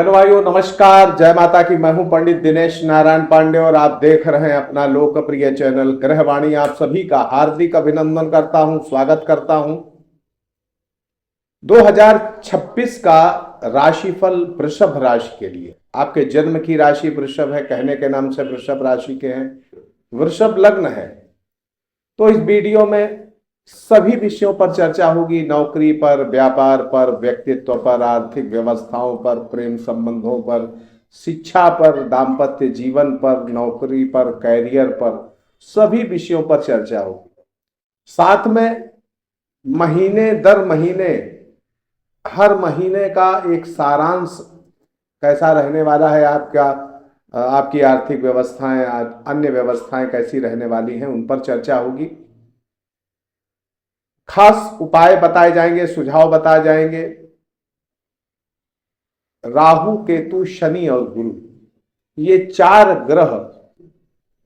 बहनों भाइयों नमस्कार, जय माता की। मैं हूं पंडित दिनेश नारायण पांडे और आप देख रहे हैं अपना लोकप्रिय चैनल ग्रहवाणी। आप सभी का हार्दिक अभिनंदन करता हूं, स्वागत करता हूं। 2026 का राशिफल वृषभ राशि के लिए। आपके जन्म की राशि वृषभ है, कहने के नाम से वृषभ राशि के हैं, वृषभ लग्न है। तो इस वीडियो में सभी विषयों पर चर्चा होगी। नौकरी पर, व्यापार पर, व्यक्तित्व पर, आर्थिक व्यवस्थाओं पर, प्रेम संबंधों पर, शिक्षा पर, दाम्पत्य जीवन पर, नौकरी पर, कैरियर पर, सभी विषयों पर चर्चा होगी। साथ में महीने दर महीने, हर महीने का एक सारांश कैसा रहने वाला है, आपकी आर्थिक व्यवस्थाएं, अन्य व्यवस्थाएं कैसी रहने वाली हैं, उन पर चर्चा होगी। खास उपाय बताए जाएंगे, सुझाव बताए जाएंगे। राहु, केतु, शनि और गुरु, ये चार ग्रह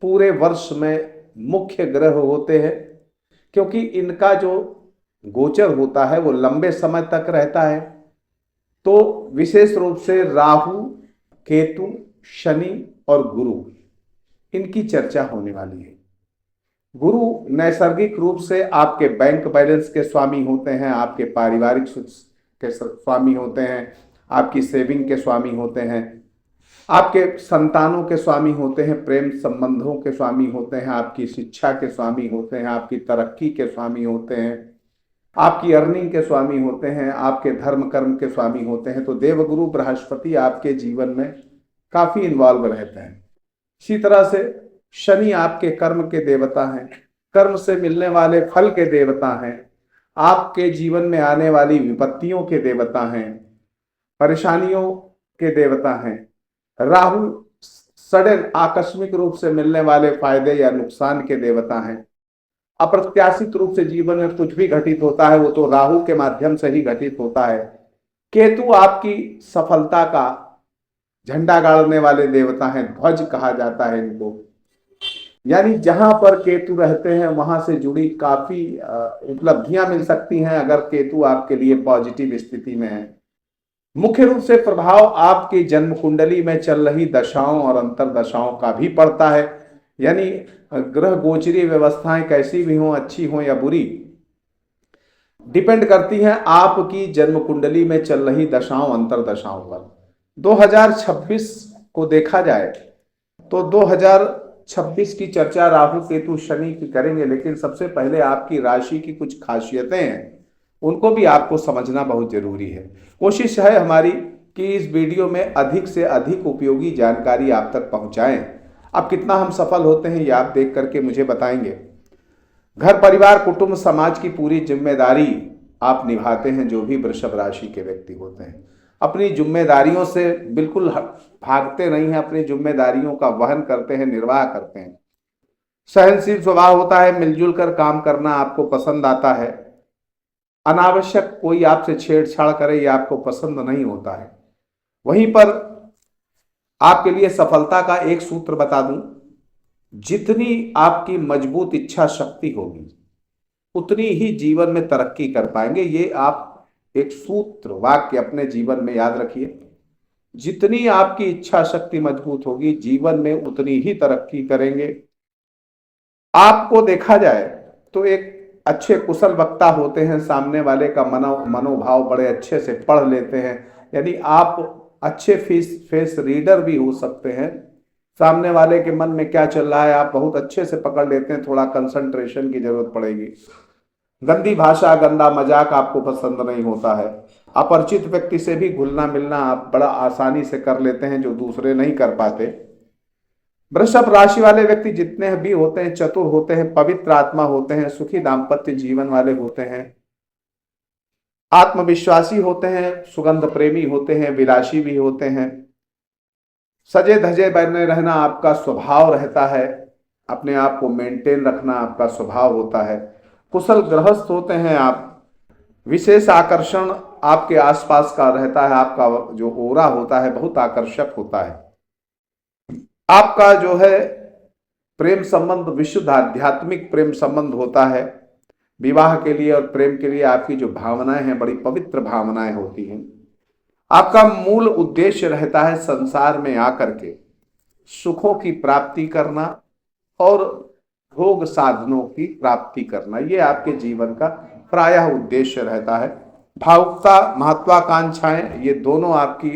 पूरे वर्ष में मुख्य ग्रह होते हैं, क्योंकि इनका जो गोचर होता है वो लंबे समय तक रहता है। तो विशेष रूप से राहु, केतु, शनि और गुरु, इनकी चर्चा होने वाली है। गुरु नैसर्गिक रूप से आपके बैंक बैलेंस के स्वामी होते हैं, आपके पारिवारिक सुख के स्वामी होते हैं, आपकी सेविंग के स्वामी होते हैं, आपके संतानों के स्वामी होते हैं, प्रेम संबंधों के स्वामी होते हैं, आपकी शिक्षा के स्वामी होते हैं, आपकी तरक्की के स्वामी होते हैं, आपकी अर्निंग के स्वामी होते हैं, आपके धर्म कर्म के स्वामी होते हैं। तो देवगुरु बृहस्पति आपके जीवन में काफी इन्वॉल्व रहते हैं। इसी तरह से शनि आपके कर्म के देवता हैं, कर्म से मिलने वाले फल के देवता हैं, आपके जीवन में आने वाली विपत्तियों के देवता हैं, परेशानियों के देवता हैं। राहु सडन आकस्मिक रूप से मिलने वाले फायदे या नुकसान के देवता हैं। अप्रत्याशित रूप से जीवन में कुछ भी घटित होता है वो तो राहु के माध्यम से ही घटित होता है। केतु आपकी सफलता का झंडा गाड़ने वाले देवता हैं, ध्वज कहा जाता है इनको। यानी जहां पर केतु रहते हैं वहां से जुड़ी काफी उपलब्धियां मिल सकती हैं, अगर केतु आपके लिए पॉजिटिव स्थिति में है। मुख्य रूप से प्रभाव आपकी जन्म कुंडली में चल रही दशाओं और अंतर दशाओं का भी पड़ता है। यानी ग्रह गोचरीय व्यवस्थाएं कैसी भी हों, अच्छी हों या बुरी, डिपेंड करती हैं आपकी जन्म कुंडली में चल रही दशाओं अंतर दशाओं पर। 2026 को देखा जाए तो 2026 की चर्चा राहु केतु शनि की करेंगे, लेकिन सबसे पहले आपकी राशि की कुछ खासियतें हैं, उनको भी आपको समझना बहुत जरूरी है। कोशिश है हमारी कि इस वीडियो में अधिक से अधिक उपयोगी जानकारी आप तक पहुंचाएं। अब कितना हम सफल होते हैं ये आप देख करके मुझे बताएंगे। घर परिवार कुटुंब समाज की पूरी जिम्मेदारी आप निभाते हैं, जो भी वृषभ राशि के व्यक्ति होते हैं। अपनी जिम्मेदारियों से बिल्कुल भागते नहीं हैं, अपनी जिम्मेदारियों का वहन करते हैं, निर्वाह करते हैं। सहनशील स्वभाव होता है, मिलजुल कर काम करना आपको पसंद आता है। अनावश्यक कोई आपसे छेड़छाड़ करे ये आपको पसंद नहीं होता है। वहीं पर आपके लिए सफलता का एक सूत्र बता दूं, जितनी आपकी मजबूत इच्छा शक्ति होगी उतनी ही जीवन में तरक्की कर पाएंगे। ये आप एक सूत्र वाक्य अपने जीवन में याद रखिए। जितनी आपकी इच्छा शक्ति मजबूत होगी जीवन में उतनी ही तरक्की करेंगे। आपको देखा जाए तो एक अच्छे कुशल वक्ता होते हैं, सामने वाले का मनोभाव बड़े अच्छे से पढ़ लेते हैं। यानी आप अच्छे फेस रीडर भी हो सकते हैं। सामने वाले के मन में क्या चल रहा है आप बहुत अच्छे से पकड़ लेते हैं, थोड़ा कंसंट्रेशन की जरूरत पड़ेगी। गंदी भाषा, गंदा मजाक आपको पसंद नहीं होता है। अपरिचित व्यक्ति से भी घुलना मिलना आप बड़ा आसानी से कर लेते हैं, जो दूसरे नहीं कर पाते। वृषभ राशि वाले व्यक्ति जितने भी होते हैं चतुर होते हैं, पवित्र आत्मा होते हैं, सुखी दाम्पत्य जीवन वाले होते हैं, आत्मविश्वासी होते हैं, सुगंध प्रेमी होते हैं, विलासी भी होते हैं। सजे धजे बने रहना आपका स्वभाव रहता है, अपने आप को मेंटेन रखना आपका स्वभाव होता है। कुशल गृहस्थ होते हैं आप। विशेष आकर्षण आपके आसपास का रहता है, आपका जो ओरा होता है बहुत आकर्षक होता है। आपका जो है प्रेम संबंध विशुद्ध आध्यात्मिक प्रेम संबंध होता है। विवाह के लिए और प्रेम के लिए आपकी जो भावनाएं हैं बड़ी पवित्र भावनाएं होती हैं। आपका मूल उद्देश्य रहता है संसार में आकर के सुखों की प्राप्ति करना और भोग साधनों की प्राप्ति करना, ये आपके जीवन का प्रायः उद्देश्य रहता है। भावुकता, महत्वाकांक्षाएं, ये दोनों आपकी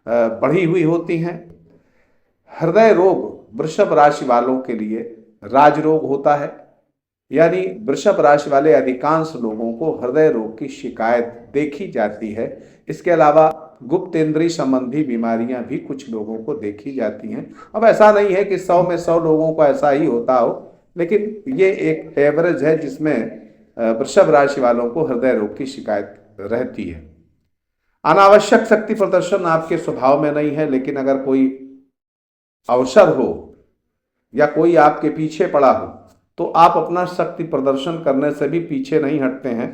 बढ़ी हुई होती हैं। हृदय रोग वृषभ राशि वालों के लिए राजरोग होता है, यानी वृषभ राशि वाले अधिकांश लोगों को हृदय रोग की शिकायत देखी जाती है। इसके अलावा गुप्तेंद्रिय संबंधी बीमारियां भी कुछ लोगों को देखी जाती हैं। अब ऐसा नहीं है कि 100 में 100 लोगों को ऐसा ही होता हो, लेकिन ये एक एवरेज है जिसमें वृषभ राशि वालों को हृदय रोग की शिकायत रहती है। अनावश्यक शक्ति प्रदर्शन आपके स्वभाव में नहीं है, लेकिन अगर कोई अवसर हो या कोई आपके पीछे पड़ा हो तो आप अपना शक्ति प्रदर्शन करने से भी पीछे नहीं हटते हैं।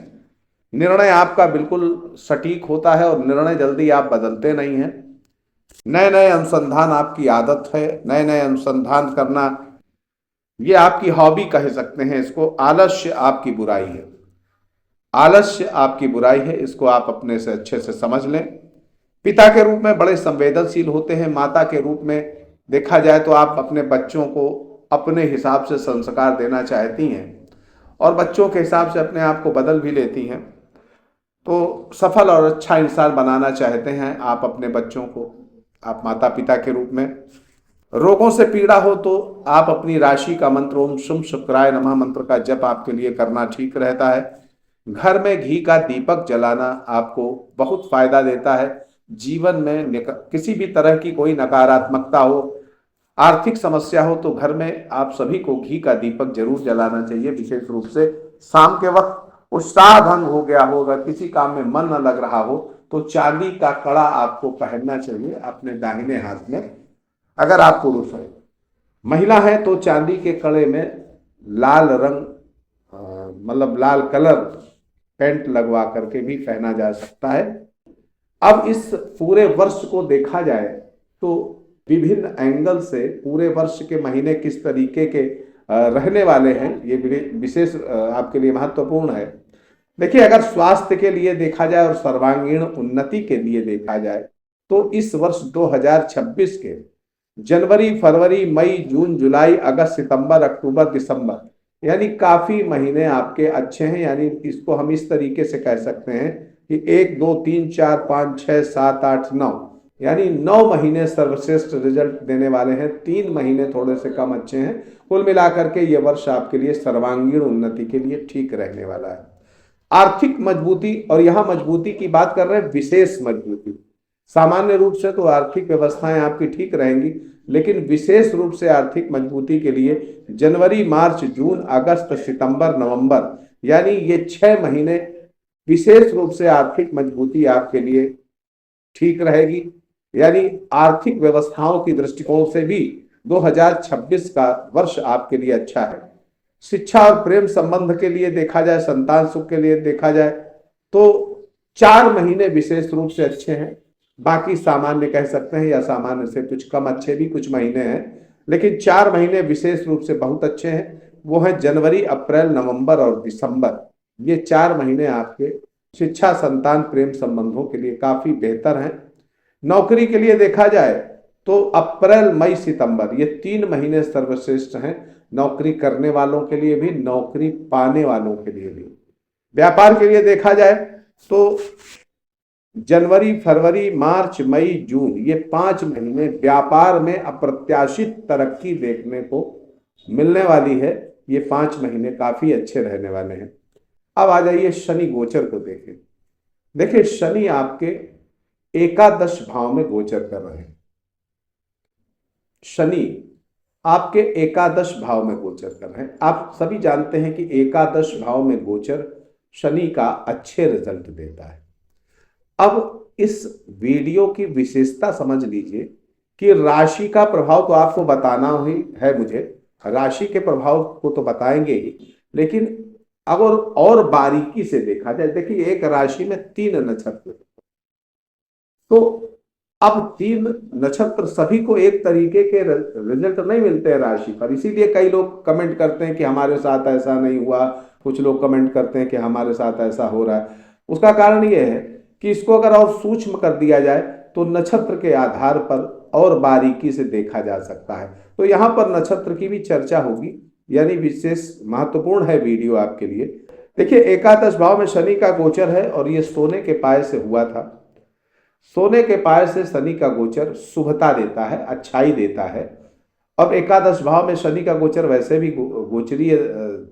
निर्णय आपका बिल्कुल सटीक होता है और निर्णय जल्दी आप बदलते नहीं हैं। नए नए अनुसंधान आपकी आदत है, नए नए अनुसंधान करना ये आपकी हॉबी कह सकते हैं इसको। आलस्य आपकी बुराई है, आलस्य आपकी बुराई है, इसको आप अपने से अच्छे से समझ लें। पिता के रूप में बड़े संवेदनशील होते हैं। माता के रूप में देखा जाए तो आप अपने बच्चों को अपने हिसाब से संस्कार देना चाहती हैं और बच्चों के हिसाब से अपने आप को बदल भी लेती हैं। तो सफल और अच्छा इंसान बनाना चाहते हैं आप अपने बच्चों को, आप माता पिता के रूप में। रोगों से पीड़ा हो तो आप अपनी राशि का मंत्र ओम शुम शुक्राय नमः मंत्र का जप आपके लिए करना ठीक रहता है। घर में घी का दीपक जलाना आपको बहुत फायदा देता है। जीवन में किसी भी तरह की कोई नकारात्मकता हो, आर्थिक समस्या हो तो घर में आप सभी को घी का दीपक जरूर जलाना चाहिए। विशेष रूप से शाम के वक्त उत्साह भंग हो गया हो, अगर किसी काम में मन न लग रहा हो तो चांदी का कड़ा आपको पहनना चाहिए अपने दाहिने हाथ में, अगर आप पुरुष हैं। महिला है तो चांदी के कड़े में लाल रंग मतलब लाल कलर पेंट लगवा करके भी पहना जा सकता है। अब इस पूरे वर्ष को देखा जाए तो विभिन्न एंगल से पूरे वर्ष के महीने किस तरीके के रहने वाले हैं, ये विशेष आपके लिए महत्वपूर्ण है। देखिए, अगर स्वास्थ्य के लिए देखा जाए और सर्वांगीण उन्नति के लिए देखा जाए तो इस वर्ष 2026 के जनवरी, फरवरी, मई, जून, जुलाई, अगस्त, सितंबर, अक्टूबर, दिसंबर, यानी काफी महीने आपके अच्छे हैं। यानी इसको हम इस तरीके से कह सकते हैं कि 1, 2, 3, 4, 5, 6, 7, 8, 9, यानी 9 महीने सर्वश्रेष्ठ रिजल्ट देने वाले हैं। 3 महीने थोड़े से कम अच्छे हैं। कुल मिलाकर के ये वर्ष आपके लिए सर्वांगीण उन्नति के लिए ठीक रहने वाला है। आर्थिक मजबूती, और यहाँ मजबूती की बात कर रहे हैं विशेष मजबूती। सामान्य रूप से तो आर्थिक व्यवस्थाएं आपकी ठीक रहेंगी, लेकिन विशेष रूप से आर्थिक मजबूती के लिए जनवरी, मार्च, जून, अगस्त, सितंबर, नवंबर, यानी ये 6 महीने विशेष रूप से आर्थिक मजबूती आपके लिए ठीक रहेगी। यानी आर्थिक व्यवस्थाओं की दृष्टिकोण से भी 2026 का वर्ष आपके लिए अच्छा है। शिक्षा और प्रेम संबंध के लिए देखा जाए, संतान सुख के लिए देखा जाए तो 4 महीने विशेष रूप से अच्छे हैं। बाकी सामान्य कह सकते हैं या सामान्य से कुछ कम अच्छे भी कुछ महीने हैं, लेकिन 4 महीने विशेष रूप से बहुत अच्छे हैं। वो है जनवरी, अप्रैल, नवंबर और दिसंबर। ये 4 महीने आपके शिक्षा, संतान, प्रेम संबंधों के लिए काफी बेहतर हैं। नौकरी के लिए देखा जाए तो अप्रैल, मई, सितंबर, ये 3 महीने सर्वश्रेष्ठ हैं नौकरी करने वालों के लिए भी, नौकरी पाने वालों के लिए भी। व्यापार के लिए देखा जाए तो जनवरी, फरवरी, मार्च, मई, जून, ये 5 महीने व्यापार में अप्रत्याशित तरक्की देखने को मिलने वाली है। ये 5 महीने काफी अच्छे रहने वाले हैं। अब आ जाइए शनि गोचर को देखें। देखिए, शनि आपके एकादश भाव में गोचर कर रहे हैं। शनि आपके एकादश भाव में गोचर कर रहे हैं। आप सभी जानते हैं कि एकादश भाव में गोचर शनि का अच्छे रिजल्ट देता है। अब इस वीडियो की विशेषता समझ लीजिए कि राशि का प्रभाव तो आपको बताना ही है, मुझे राशि के प्रभाव को तो बताएंगे ही, लेकिन अगर और बारीकी से देखा जाए, देखिए एक राशि में 3 नक्षत्र, तो अब 3 नक्षत्र सभी को एक तरीके के रिजल्ट नहीं मिलते हैं राशि पर। इसीलिए कई लोग कमेंट करते हैं कि हमारे साथ ऐसा नहीं हुआ, कुछ लोग कमेंट करते हैं कि हमारे साथ ऐसा हो रहा है। उसका कारण यह है कि इसको अगर और सूक्ष्म कर दिया जाए तो नक्षत्र के आधार पर और बारीकी से देखा जा सकता है। तो यहाँ पर नक्षत्र की भी चर्चा होगी, यानी विशेष महत्वपूर्ण है वीडियो आपके लिए। देखिए, एकादश भाव में शनि का गोचर है और ये सोने के पाए से हुआ था। सोने के पाए से शनि का गोचर शुभता देता है, अच्छाई देता है। अब एकादश भाव में शनि का गोचर वैसे भी गोचरीय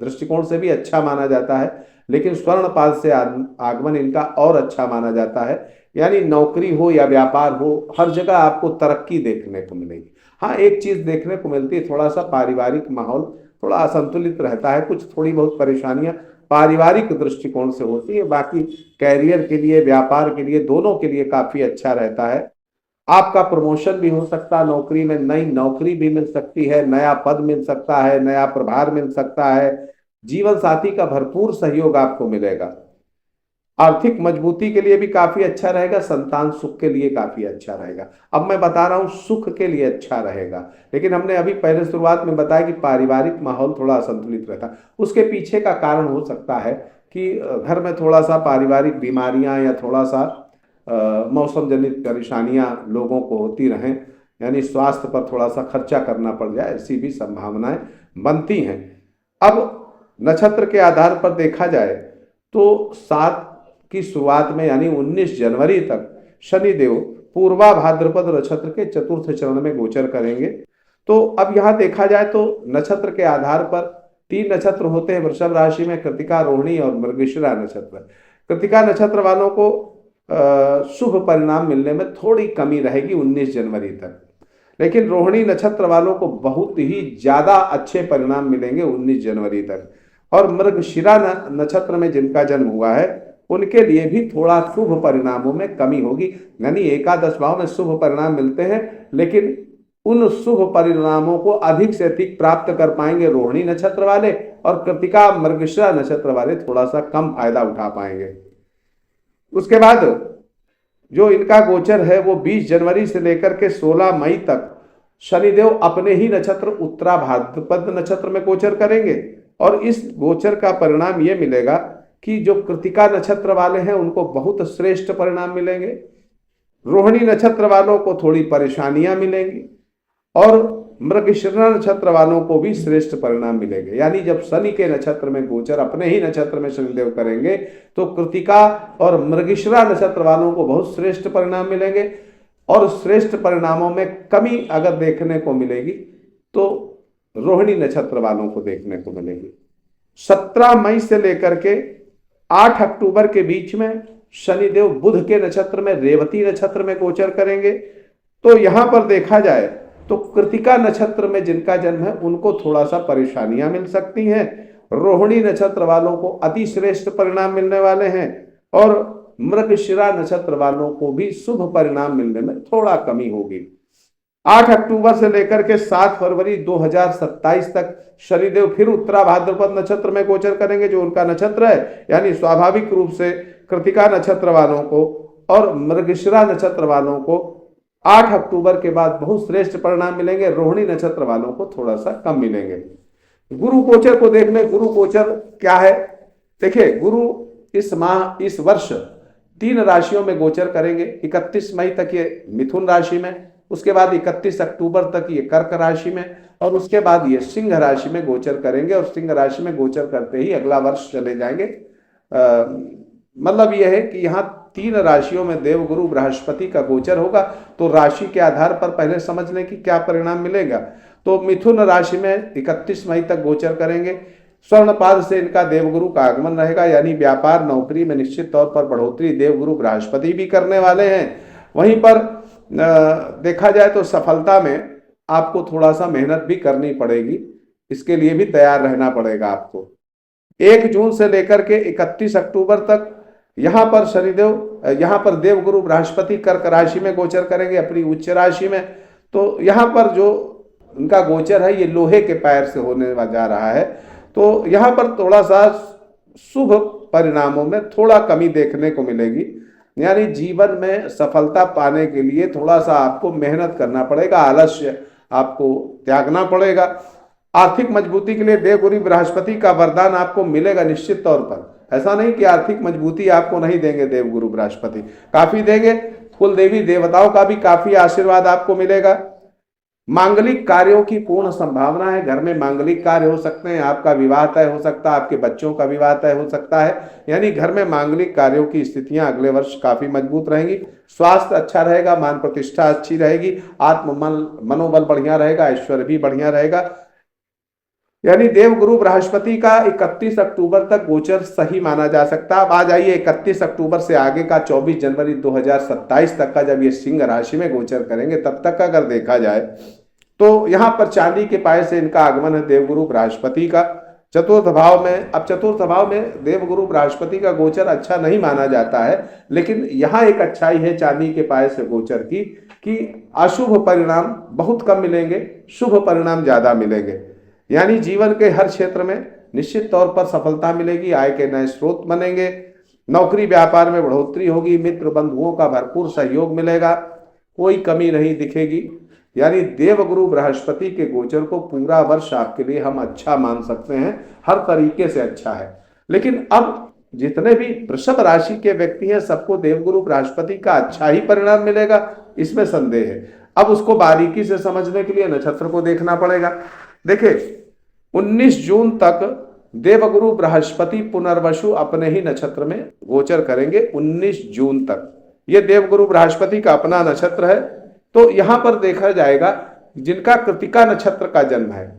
दृष्टिकोण से भी अच्छा माना जाता है, लेकिन स्वर्ण पाद से आगमन इनका और अच्छा माना जाता है। यानी नौकरी हो या व्यापार हो, हर जगह आपको तरक्की देखने को मिलेगी। हाँ, एक चीज देखने को मिलती है, थोड़ा सा पारिवारिक माहौल थोड़ा असंतुलित रहता है, कुछ थोड़ी बहुत परेशानियां पारिवारिक दृष्टिकोण से होती है। बाकी कैरियर के लिए, व्यापार के लिए, दोनों के लिए काफी अच्छा रहता है। आपका प्रमोशन भी हो सकता है, नौकरी में नई नौकरी भी मिल सकती है, नया पद मिल सकता है, नया प्रभार मिल सकता है। जीवन साथी का भरपूर सहयोग आपको मिलेगा। आर्थिक मजबूती के लिए भी काफी अच्छा रहेगा, संतान सुख के लिए काफी अच्छा रहेगा। अब मैं बता रहा हूं सुख के लिए अच्छा रहेगा, लेकिन हमने अभी पहले शुरुआत में बताया कि पारिवारिक माहौल थोड़ा असंतुलित रहता है। उसके पीछे का कारण हो सकता है कि घर में थोड़ा सा पारिवारिक बीमारियां या थोड़ा सा मौसम जनित परेशानियां लोगों को होती रहें, यानी स्वास्थ्य पर थोड़ा सा खर्चा करना पड़ जाए, ऐसी भी संभावनाएं बनती हैं। अब नक्षत्र के आधार पर देखा जाए तो 7 की शुरुआत में यानी 19 जनवरी तक शनिदेव पूर्वा भाद्रपद नक्षत्र के चतुर्थ चरण में गोचर करेंगे। तो अब यहां देखा जाए तो नक्षत्र के आधार पर 3 नक्षत्र होते हैं वृषभ राशि में, कृतिका, रोहिणी और मृगशिरा नक्षत्र। कृतिका नक्षत्र वालों को शुभ परिणाम मिलने में थोड़ी कमी रहेगी 19 जनवरी तक, लेकिन रोहिणी नक्षत्र वालों को बहुत ही ज्यादा अच्छे परिणाम मिलेंगे 19 जनवरी तक। और मृगशिरा नक्षत्र में जिनका जन्म हुआ है उनके लिए भी थोड़ा शुभ परिणामों में कमी होगी। यानी एकादश भाव में शुभ परिणाम मिलते हैं, लेकिन उन शुभ परिणामों को अधिक से अधिक प्राप्त कर पाएंगे रोहिणी नक्षत्र वाले, और कृतिका मृगशिरा नक्षत्र वाले थोड़ा सा कम फायदा उठा पाएंगे। उसके बाद जो इनका गोचर है वो 20 जनवरी से लेकर के 16 मई तक शनिदेव अपने ही नक्षत्र उत्तरा भाद्रपद नक्षत्र में गोचर करेंगे। और इस गोचर का परिणाम ये मिलेगा कि जो कृतिका नक्षत्र वाले हैं उनको बहुत श्रेष्ठ परिणाम मिलेंगे, रोहिणी नक्षत्र वालों को थोड़ी परेशानियां मिलेंगी, और मृगशिरा नक्षत्र वालों को भी श्रेष्ठ परिणाम मिलेंगे। यानी जब शनि के नक्षत्र में गोचर अपने ही नक्षत्र में शनिदेव करेंगे तो कृतिका और मृगशिरा नक्षत्र वालों को बहुत श्रेष्ठ परिणाम मिलेंगे, और श्रेष्ठ परिणामों में कमी अगर देखने को मिलेगी तो रोहिणी नक्षत्र वालों को देखने को मिलेगी। 17 मई से लेकर के 8 अक्टूबर के बीच में शनिदेव बुध के नक्षत्र में रेवती नक्षत्र में गोचर करेंगे। तो यहां पर देखा जाए तो कृतिका नक्षत्र में जिनका जन्म है उनको थोड़ा सा परेशानियां मिल सकती हैं, रोहिणी नक्षत्र वालों को अति श्रेष्ठ परिणाम मिलने वाले हैं, और मृगशिरा नक्षत्र वालों को भी शुभ परिणाम मिलने में थोड़ा कमी होगी। 8 अक्टूबर से लेकर के 7 फरवरी 2027 तक शनिदेव फिर उत्तरा भाद्रपद नक्षत्र में गोचर करेंगे, जो उनका नक्षत्र है। यानी स्वाभाविक रूप से कृतिका नक्षत्र वालों को और मृगशिरा नक्षत्र वालों को 8 अक्टूबर के बाद बहुत श्रेष्ठ परिणाम मिलेंगे, रोहिणी नक्षत्र वालों को थोड़ा सा कम मिलेंगे। गुरु गोचर को देख लें, गुरु गोचर क्या है। देखिए, गुरु इस वर्ष 3 राशियों में गोचर करेंगे। 31 मई तक ये मिथुन राशि में, उसके बाद 31 अक्टूबर तक ये कर्क राशि में, और उसके बाद ये सिंह राशि में गोचर करेंगे। और सिंह राशि में गोचर करते ही अगला वर्ष चले जाएंगे। मतलब यह है कि यहाँ 3 राशियों में देवगुरु बृहस्पति का गोचर होगा। तो राशि के आधार पर पहले समझ लें कि क्या परिणाम मिलेगा। तो मिथुन राशि में 31 मई तक गोचर करेंगे। स्वर्णपाद से इनका देवगुरु का आगमन रहेगा, यानी व्यापार नौकरी में निश्चित तौर पर बढ़ोतरी देवगुरु बृहस्पति भी करने वाले हैं। वहीं पर देखा जाए तो सफलता में आपको थोड़ा सा मेहनत भी करनी पड़ेगी, इसके लिए भी तैयार रहना पड़ेगा आपको। 1 जून से लेकर के 31 अक्टूबर तक यहाँ पर देवगुरु बृहस्पति कर्क राशि में गोचर करेंगे, अपनी उच्च राशि में। तो यहाँ पर जो उनका गोचर है ये लोहे के पैर से होने जा रहा है। तो यहाँ पर थोड़ा सा शुभ परिणामों में थोड़ा कमी देखने को मिलेगी। यानी जीवन में सफलता पाने के लिए थोड़ा सा आपको मेहनत करना पड़ेगा, आलस्य आपको त्यागना पड़ेगा। आर्थिक मजबूती के लिए देवगुरु बृहस्पति का वरदान आपको मिलेगा निश्चित तौर पर। ऐसा नहीं कि आर्थिक मजबूती आपको नहीं देंगे देवगुरु बृहस्पति, काफी देंगे। कुल देवी देवताओं का भी काफी आशीर्वाद आपको मिलेगा। मांगलिक कार्यों की पूर्ण संभावना है। घर में मांगलिक कार्य हो सकते हैं, आपका विवाह तय हो सकता है, आपके बच्चों का विवाह तय हो सकता है। यानी घर में मांगलिक कार्यों की स्थितियां अगले वर्ष काफी मजबूत रहेंगी। स्वास्थ्य अच्छा रहेगा, मान प्रतिष्ठा अच्छी रहेगी, मनोबल बढ़िया रहेगा, ऐश्वर्य भी बढ़िया रहेगा। यानी देवगुरु बृहस्पति का 31 अक्टूबर तक गोचर सही माना जा सकता है। अब आ जाइए 31 अक्टूबर से आगे का 24 जनवरी 2027 तक का, जब ये सिंह राशि में गोचर करेंगे, तब तक का अगर देखा जाए तो यहाँ पर चांदी के पाए से इनका आगमन है देवगुरु बृहस्पति का चतुर्थ भाव में। अब चतुर्थ भाव में देवगुरु बृहस्पति का गोचर अच्छा नहीं माना जाता है, लेकिन यहाँ एक अच्छाई है चांदी के पाए से गोचर की कि अशुभ परिणाम बहुत कम मिलेंगे, शुभ परिणाम ज्यादा मिलेंगे। यानी जीवन के हर क्षेत्र में निश्चित तौर पर सफलता मिलेगी, आय के नए स्रोत बनेंगे, नौकरी व्यापार में बढ़ोतरी होगी, मित्र बंधुओं का भरपूर सहयोग मिलेगा, कोई कमी नहीं दिखेगी। यानी देवगुरु बृहस्पति के गोचर को पूरा वर्ष आपके लिए हम अच्छा मान सकते हैं, हर तरीके से अच्छा है। लेकिन अब जितने भी वृषभ राशि के व्यक्ति हैं, सबको देवगुरु बृहस्पति का अच्छा ही परिणाम मिलेगा, इसमें संदेह है। अब उसको बारीकी से समझने के लिए नक्षत्र को देखना पड़ेगा। देखिए 19 जून तक देवगुरु बृहस्पति पुनर्वसु अपने ही नक्षत्र में गोचर करेंगे। 19 जून तक ये देवगुरु बृहस्पति का अपना नक्षत्र है। तो यहां पर देखा जाएगा जिनका कृतिका नक्षत्र का जन्म है,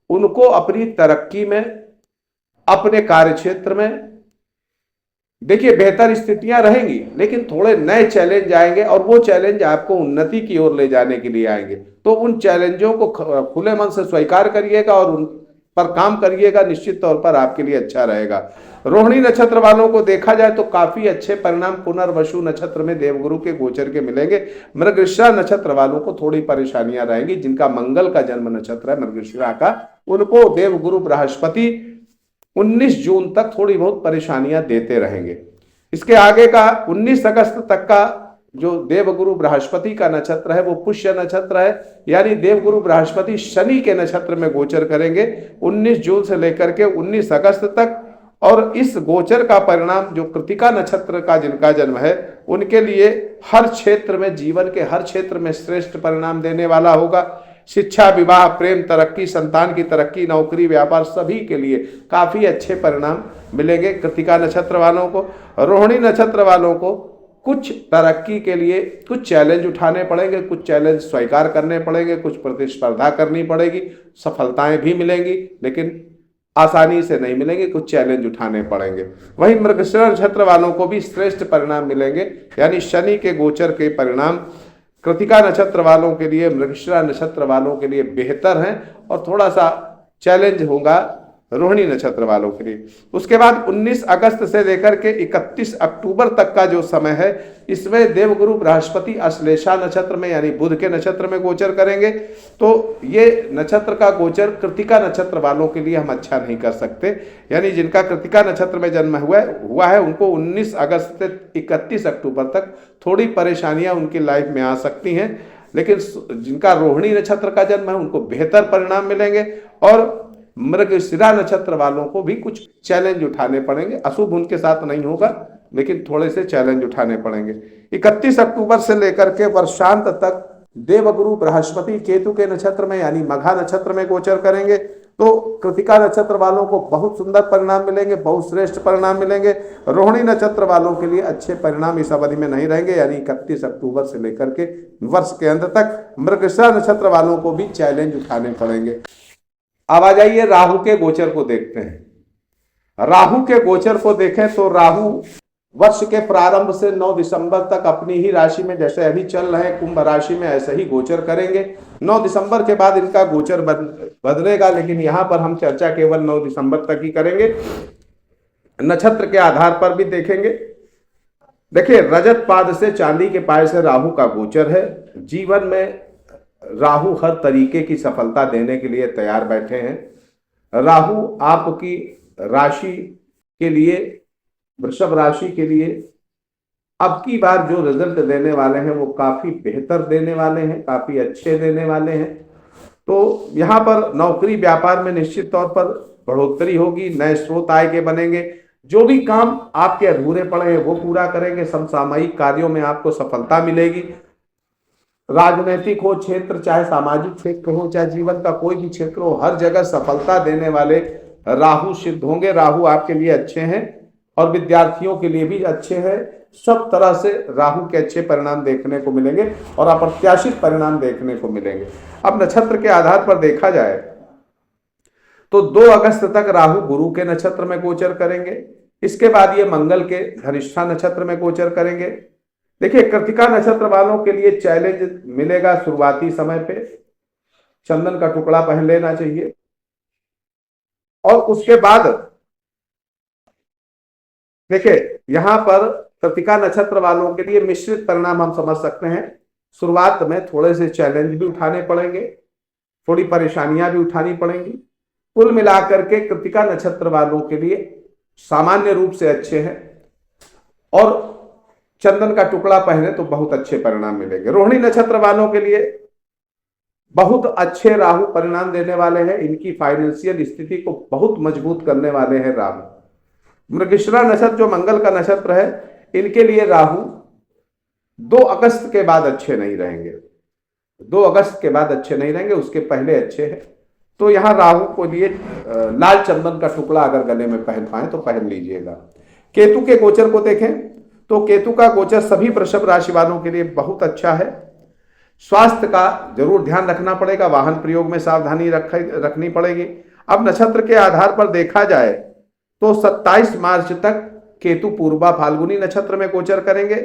उनको अपनी तरक्की में, अपने कार्य क्षेत्र में देखिए बेहतर स्थितियां रहेंगी, लेकिन थोड़े नए चैलेंज आएंगे और वो चैलेंज आपको उन्नति की ओर ले जाने के लिए आएंगे। तो उन चैलेंजों को खुले मन से स्वीकार करिएगा और उन पर काम करिएगा, निश्चित तौर पर आपके लिए अच्छा रहेगा। रोहिणी नक्षत्र वालों को देखा जाए तो काफी अच्छे परिणाम पुनर्वसु नक्षत्र में देवगुरु के गोचर के मिलेंगे। मृगशिरा नक्षत्र वालों को थोड़ी परेशानियां रहेंगी। जिनका मंगल का जन्म नक्षत्र है मृगशिरा का, उनको देवगुरु बृहस्पति 19 जून तक थोड़ी बहुत परेशानियां देते रहेंगे। इसके आगे का 19 अगस्त तक का जो देवगुरु बृहस्पति का नक्षत्र है वो पुष्य नक्षत्र है। यानी देवगुरु बृहस्पति शनि के नक्षत्र में गोचर करेंगे 19 जून से लेकर के 19 अगस्त तक। और इस गोचर का परिणाम जो कृतिका नक्षत्र का जिनका जन्म है, उनके लिए हर क्षेत्र में, जीवन के हर क्षेत्र में श्रेष्ठ परिणाम देने वाला होगा। शिक्षा, विवाह, प्रेम, तरक्की, संतान की तरक्की, नौकरी, व्यापार, सभी के लिए काफी अच्छे परिणाम मिलेंगे कृतिका नक्षत्र वालों को। रोहिणी नक्षत्र वालों को कुछ तरक्की के लिए कुछ चैलेंज उठाने पड़ेंगे, कुछ चैलेंज स्वीकार करने पड़ेंगे, कुछ प्रतिस्पर्धा करनी पड़ेगी। सफलताएं भी मिलेंगी, लेकिन आसानी से नहीं मिलेंगे, कुछ चैलेंज उठाने पड़ेंगे। वहीं मृगशिरा नक्षत्र वालों को भी श्रेष्ठ परिणाम मिलेंगे। यानी शनि के गोचर के परिणाम कृतिका नक्षत्र वालों के लिए, मृगशिरा नक्षत्र वालों के लिए बेहतर हैं और थोड़ा सा चैलेंज होगा रोहिणी नक्षत्र वालों के लिए। उसके बाद 19 अगस्त से लेकर के 31 अक्टूबर तक का जो समय है, इसमें देवगुरु बृहस्पति अश्लेषा नक्षत्र में यानी बुध के नक्षत्र में गोचर करेंगे। तो ये नक्षत्र का गोचर कृतिका नक्षत्र वालों के लिए हम अच्छा नहीं कर सकते। यानी जिनका कृतिका नक्षत्र में जन्म हुआ है उनको 19 अगस्त से 31 अक्टूबर तक थोड़ी परेशानियां उनकी लाइफ में आ सकती हैं। लेकिन जिनका रोहिणी नक्षत्र का जन्म है उनको बेहतर परिणाम मिलेंगे। और मृगशिरा नक्षत्र वालों को भी कुछ चैलेंज उठाने पड़ेंगे। अशुभ उनके साथ नहीं होगा, लेकिन थोड़े से चैलेंज उठाने पड़ेंगे। 31 अक्टूबर से लेकर के वर्षांत तक देवगुरु बृहस्पति केतु के नक्षत्र में यानी मघा नक्षत्र में गोचर करेंगे। तो कृतिका नक्षत्र वालों को बहुत सुंदर परिणाम मिलेंगे, बहुत श्रेष्ठ परिणाम मिलेंगे। रोहिणी नक्षत्र वालों के लिए अच्छे परिणाम इस अवधि में नहीं रहेंगे। यानी 31 अक्टूबर से लेकर के वर्ष के अंत तक मृगशिरा नक्षत्र वालों को भी चैलेंज उठाने पड़ेंगे। अब आ जाइए राहु के गोचर को देखते हैं। राहु के गोचर को देखें तो राहु वर्ष के प्रारंभ से 9 दिसंबर तक अपनी ही राशि में, जैसे अभी चल रहे कुंभ राशि में, ऐसे ही गोचर करेंगे। 9 दिसंबर के बाद इनका गोचर बदलेगा, लेकिन यहां पर हम चर्चा केवल 9 दिसंबर तक ही करेंगे। नक्षत्र के आधार पर भी देखेंगे। देखिए रजत पाद से चांदी के पाए से राहु का गोचर है। जीवन में राहु हर तरीके की सफलता देने के लिए तैयार बैठे हैं। राहु आपकी राशि के लिए, वृषभ राशि के लिए अब की बार जो रिजल्ट देने वाले हैं वो काफी बेहतर देने वाले हैं, काफी अच्छे देने वाले हैं। तो यहाँ पर नौकरी व्यापार में निश्चित तौर पर बढ़ोतरी होगी, नए स्रोत आय के बनेंगे, जो भी काम आपके अधूरे पड़े हैं वो पूरा करेंगे। समसामयिक कार्यों में आपको सफलता मिलेगी। राजनीतिक हो क्षेत्र, चाहे सामाजिक क्षेत्र हो, चाहे जीवन का कोई भी क्षेत्र हो, हर जगह सफलता देने वाले राहु सिद्ध होंगे। राहु आपके लिए अच्छे हैं और विद्यार्थियों के लिए भी अच्छे हैं। सब तरह से राहु के अच्छे परिणाम देखने को मिलेंगे और अप्रत्याशित परिणाम देखने को मिलेंगे। अब नक्षत्र के आधार पर देखा जाए तो 2 अगस्त तक राहु गुरु के नक्षत्र में गोचर करेंगे। इसके बाद ये मंगल के धनिष्ठा नक्षत्र में गोचर करेंगे। देखिए, कृतिका नक्षत्र वालों के लिए चैलेंज मिलेगा शुरुआती समय पे। चंदन का टुकड़ा पहन लेना चाहिए और उसके बाद देखिए, यहां पर कृतिका नक्षत्र वालों के लिए मिश्रित परिणाम हम समझ सकते हैं। शुरुआत में थोड़े से चैलेंज भी उठाने पड़ेंगे, थोड़ी परेशानियां भी उठानी पड़ेंगी। कुल मिलाकर के कृतिका नक्षत्र वालों के लिए सामान्य रूप से अच्छे हैं और चंदन का टुकड़ा पहने तो बहुत अच्छे परिणाम मिलेंगे। रोहिणी नक्षत्र वालों के लिए बहुत अच्छे राहु परिणाम देने वाले हैं। इनकी फाइनेंशियल स्थिति को बहुत मजबूत करने वाले हैं राहु। मृगशिरा नक्षत्र जो मंगल का नक्षत्र है, इनके लिए राहु 2 अगस्त के बाद अच्छे नहीं रहेंगे। 2 अगस्त के बाद अच्छे नहीं रहेंगे, उसके पहले अच्छे हैं। तो यहां राहु को लिए लाल चंदन का टुकड़ा अगर गले में पहन पाए तो पहन लीजिएगा। केतु के गोचर को देखें तो केतु का गोचर सभी वृषभ राशि वालों के लिए बहुत अच्छा है। स्वास्थ्य का जरूर ध्यान रखना पड़ेगा, वाहन प्रयोग में सावधानी रखनी पड़ेगी। अब नक्षत्र के आधार पर देखा जाए तो 27 मार्च तक केतु पूर्वा फाल्गुनी नक्षत्र में गोचर करेंगे।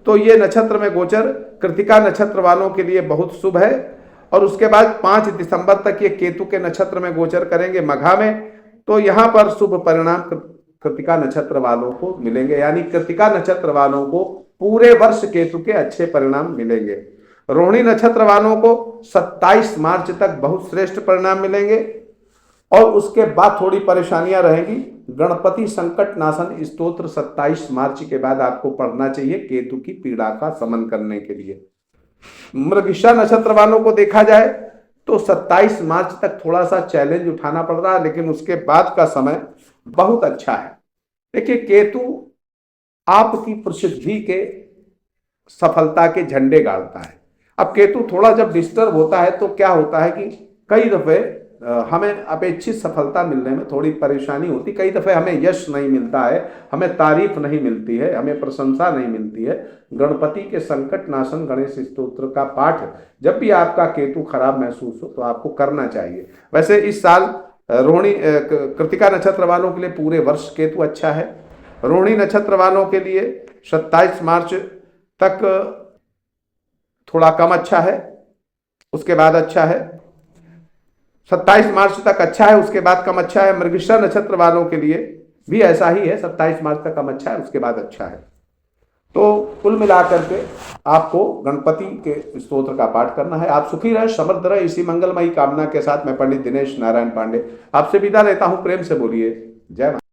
तो ये नक्षत्र में गोचर कृतिका नक्षत्र वालों के लिए बहुत शुभ है और उसके बाद 5 दिसंबर तक ये केतु के नक्षत्र में गोचर करेंगे मघा में। तो यहां पर शुभ परिणाम कृतिका नक्षत्र वालों को मिलेंगे, यानी कृतिका नक्षत्र वालों को पूरे वर्ष केतु के अच्छे परिणाम मिलेंगे। रोहिणी नक्षत्र वालों को 27 मार्च तक बहुत श्रेष्ठ परिणाम मिलेंगे और उसके बाद थोड़ी परेशानियां रहेंगी। गणपति संकट नाशन स्तोत्र 27 मार्च के बाद आपको पढ़ना चाहिए केतु की पीड़ा का शमन करने के लिए। मृगशिरा नक्षत्र वालों को देखा जाए तो 27 मार्च तक थोड़ा सा चैलेंज उठाना पड़ रहा है, लेकिन उसके बाद का समय बहुत अच्छा है। देखिए, केतु आपकी प्रसिद्धि के सफलता के झंडे गाड़ता है। अब केतु थोड़ा जब डिस्टर्ब होता है तो क्या होता है कि कई दफे हमें अपेक्षित सफलता मिलने में थोड़ी परेशानी होती, कई दफे हमें यश नहीं मिलता है, हमें तारीफ नहीं मिलती है, हमें प्रशंसा नहीं मिलती है। गणपति के संकट नाशन गणेश स्तोत्र का पाठ जब भी आपका केतु खराब महसूस हो तो आपको करना चाहिए। वैसे इस साल रोहिणी कृतिका नक्षत्र वालों के लिए पूरे वर्ष केतु अच्छा है। रोहिणी नक्षत्र वालों के लिए 27 मार्च तक थोड़ा कम अच्छा है, उसके बाद अच्छा है। 27 मार्च तक अच्छा है, उसके बाद कम अच्छा है। मृगशिरा नक्षत्र वालों के लिए भी ऐसा ही है, 27 मार्च तक कम अच्छा है, उसके बाद अच्छा है। तो कुल मिलाकर के आपको गणपति के स्तोत्र का पाठ करना है। आप सुखी रहे, समृद्ध रहे, इसी मंगलमयी कामना के साथ मैं पंडित दिनेश नारायण पांडे आपसे विदा लेता हूं। प्रेम से बोलिए जय माता।